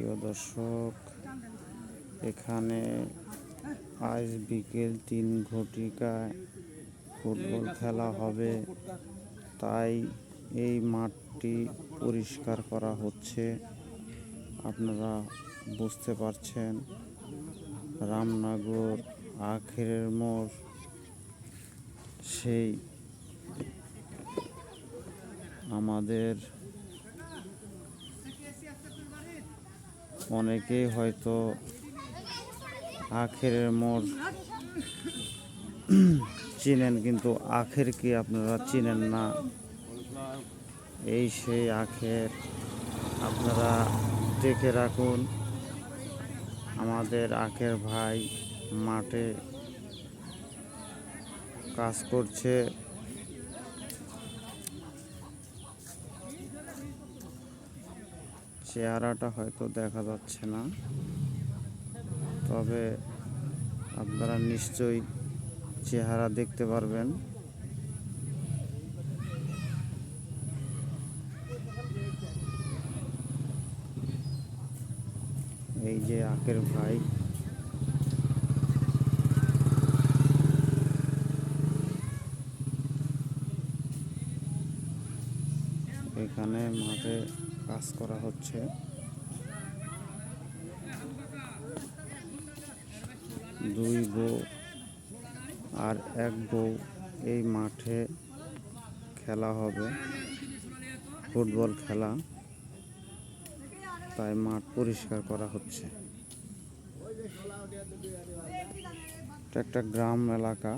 প্রিয় দর্শক, এখানে আজ বিকেল 3 ঘটিকায় ফুটবল খেলা হবে, তাই এই মাঠটি পরিষ্কার করা হচ্ছে। আপনারা বুঝতে পারছেন, রামনগর আখেরের মোড় সেই আমাদের অনেকেই হয়তো আখেরের মোড় চিনেন, কিন্তু আখের কি আপনারা চিনেন না। এই সেই আখের, আপনারা দেখে রাখুন। আমাদের আখের ভাই মাঠে কাজ করছে। চেহারাটা হয়তো দেখা যাচ্ছে না, তবে আপনারা নিশ্চয়ই চেহারা দেখতে পারবেন। এই যে আখের ভাই, এখানে মাঠে কাজ করা হচ্ছে। দুই বউ আর এক বউ এই মাঠে খেলা হবে, ফুটবল খেলা, তাই মাঠ পরিষ্কার করা হচ্ছে। এটা একটা গ্রাম এলাকা।